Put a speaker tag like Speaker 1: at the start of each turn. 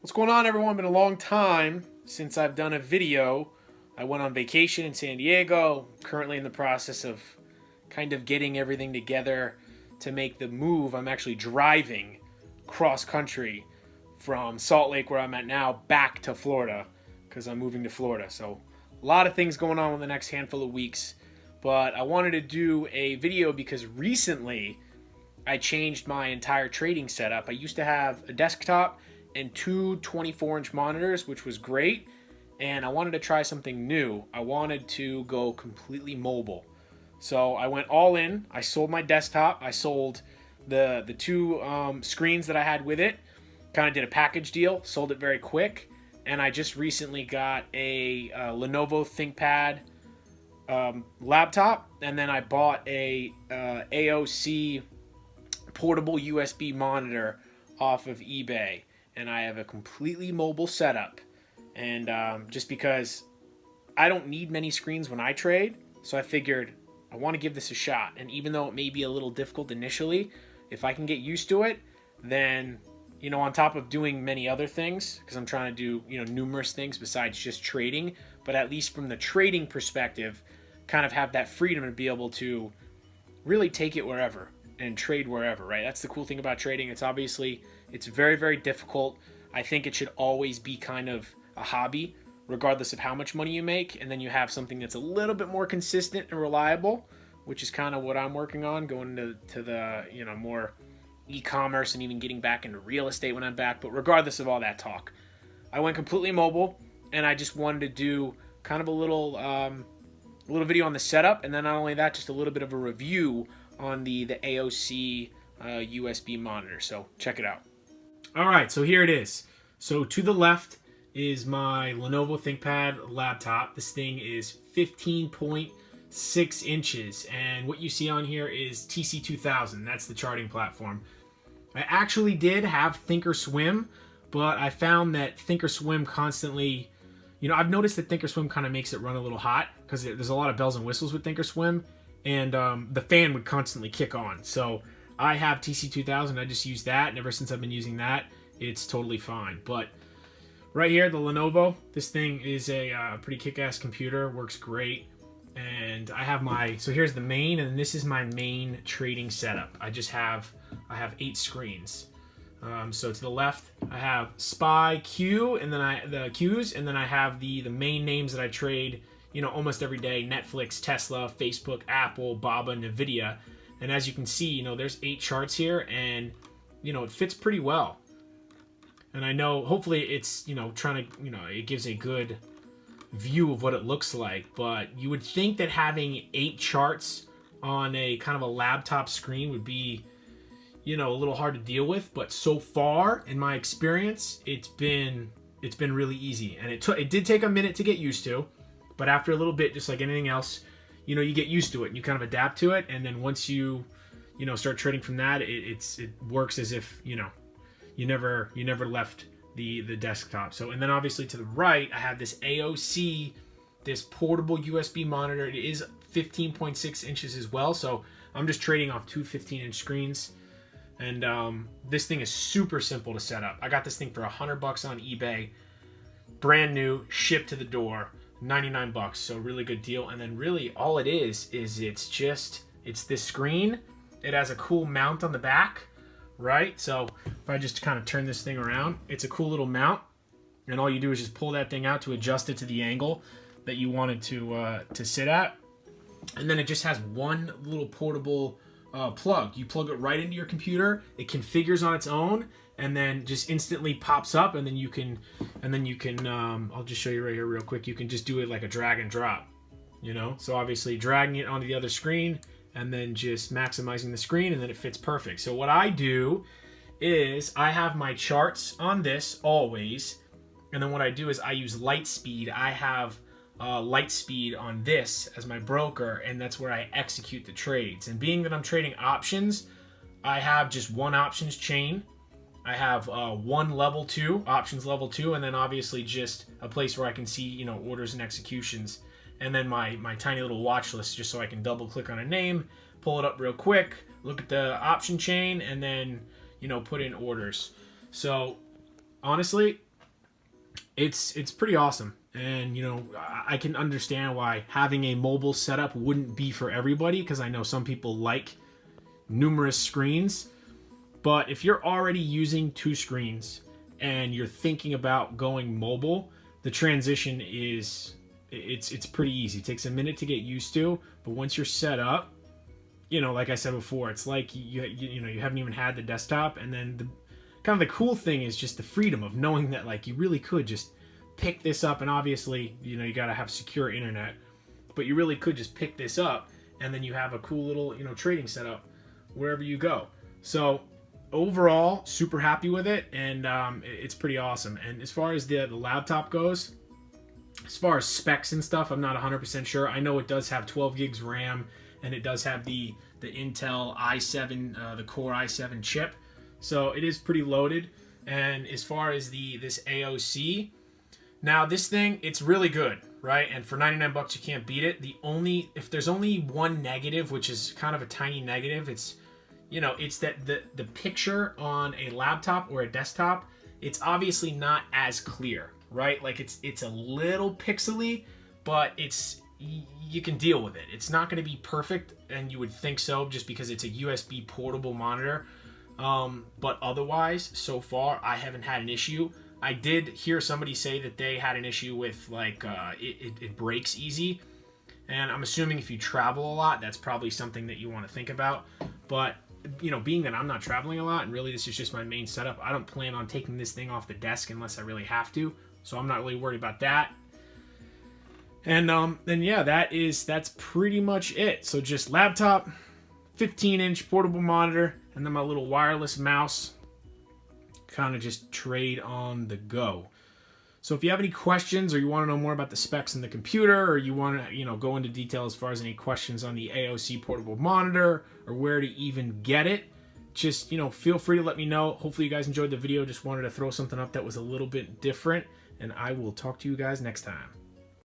Speaker 1: What's going on, everyone? Been a long time since I've done a video. I went on vacation in San Diego. Currently in the process of kind of getting everything together to make the move. I'm actually driving cross country from Salt Lake, where I'm at now, back to Florida because I'm moving to Florida. So a lot of things going on in the next handful of weeks. But I wanted to do a video because recently I changed my entire trading setup. I used to have a desktop and two 24-inch monitors, which was great, and I wanted to try something new. I wanted to go completely mobile. So I went all in. I sold my desktop. I sold the two screens that I had with it. Kind of did a package deal, sold it very quick, and I just recently got a Lenovo Thinkpad laptop, and then I bought a AOC portable USB monitor off of eBay. And I have a completely mobile setup. And just because I don't need many screens when I trade, so I figured I want to give this a shot. And even though it may be a little difficult initially, if I can get used to it, then, on top of doing many other things, because I'm trying to do, numerous things besides just trading, but at least from the trading perspective, kind of have that freedom to be able to really take it wherever and trade wherever, right? That's the cool thing about trading. It's very, very difficult. I think it should always be kind of a hobby, regardless of how much money you make. And then you have something that's a little bit more consistent and reliable, which is kind of what I'm working on, going to the, more e-commerce and even getting back into real estate when I'm back. But regardless of all that talk, I went completely mobile, and I just wanted to do kind of a little video on the setup. And then not only that, just a little bit of a review on the AOC USB monitor. So check it out. All right, so here it is. So to the left is my Lenovo Thinkpad laptop. This thing is 15.6 inches, and what you see on here is TC2000. That's the charting platform. I actually did have Thinkorswim, but I found that Thinkorswim constantly, I've noticed that Thinkorswim kind of makes it run a little hot because there's a lot of bells and whistles with Thinkorswim, and the fan would constantly kick on. So I have TC2000. I just use that, and ever since I've been using that, it's totally fine. But right here, the Lenovo, this thing is a pretty kick-ass computer. Works great. And I have so here's the main, and this is my main trading setup. I have 8 screens. So to the left, I have SPY, Q, and then the Qs, and then I have the main names that I trade, almost every day: Netflix, Tesla, Facebook, Apple, BABA, Nvidia. And as you can see, there's 8 charts here, and it fits pretty well. And I know, hopefully, it's it gives a good view of what it looks like. But you would think that having 8 charts on a kind of a laptop screen would be, a little hard to deal with. But so far, in my experience, it's been really easy. And it did take a minute to get used to, but after a little bit, just like anything else, you get used to it and you kind of adapt to it. And then once you start trading from that, it works as if, you never left the desktop. So, and then obviously to the right, I have this AOC, this portable USB monitor. It is 15.6 inches as well. So I'm just trading off two 15-inch screens. And this thing is super simple to set up. I got this thing for $100 on eBay, brand new, shipped to the door. $99, so really good deal. And then really all it is it's this screen. It has a cool mount on the back, right? So if I just kind of turn this thing around, it's a cool little mount, and all you do is just pull that thing out to adjust it to the angle that you want it to sit at. And then it just has one little portable plug. You plug it right into your computer. It configures on its own, and then just instantly pops up, and then you can I'll just show you right here real quick. You can just do it like a drag and drop, so obviously dragging it onto the other screen and then just maximizing the screen, and then it fits perfect. So what I do is I have my charts on this always, and then what I do is I use Lightspeed. I have Lightspeed on this as my broker, and that's where I execute the trades. And being that I'm trading options, I have just one options chain. I have one level 2, options level 2, and then obviously just a place where I can see, orders and executions. And then my tiny little watch list, just so I can double click on a name, pull it up real quick, look at the option chain, and then, put in orders. So honestly, it's pretty awesome. And, I can understand why having a mobile setup wouldn't be for everybody, because I know some people like numerous screens. But if you're already using 2 screens and you're thinking about going mobile, the transition is it's pretty easy. It takes a minute to get used to, but once you're set up, like I said before, it's like you haven't even had the desktop. And then the cool thing is just the freedom of knowing that, like, you really could just pick this up. And obviously, you got to have secure internet, but you really could just pick this up, and then you have a cool little trading setup wherever you go. So overall, super happy with it, and it's pretty awesome. And as far as the laptop goes, as far as specs and stuff, I'm not 100% sure. I know it does have 12 gigs RAM, and it does have the Intel i7, the Core i7 chip. So it is pretty loaded. And as far as this AOC, now this thing, it's really good, right? And for 99 bucks, you can't beat it. If there's only one negative, which is kind of a tiny negative, it's that the picture on a laptop or a desktop, it's obviously not as clear, right? Like it's a little pixely, but you can deal with it. It's not going to be perfect, and you would think so just because it's a USB portable monitor. But otherwise, so far, I haven't had an issue. I did hear somebody say that they had an issue with it breaks easy. And I'm assuming if you travel a lot, that's probably something that you want to think about. But, being that I'm not traveling a lot, and really this is just my main setup, I don't plan on taking this thing off the desk unless I really have to. So I'm not really worried about that. And then yeah, that's pretty much it. So just laptop, 15-inch portable monitor, and then my little wireless mouse, kind of just trade on the go. So if you have any questions, or you want to know more about the specs in the computer, or you want to go into detail as far as any questions on the AOC portable monitor, or where to even get it, just feel free to let me know. Hopefully you guys enjoyed the video. Just wanted to throw something up that was a little bit different, and I will talk to you guys next time.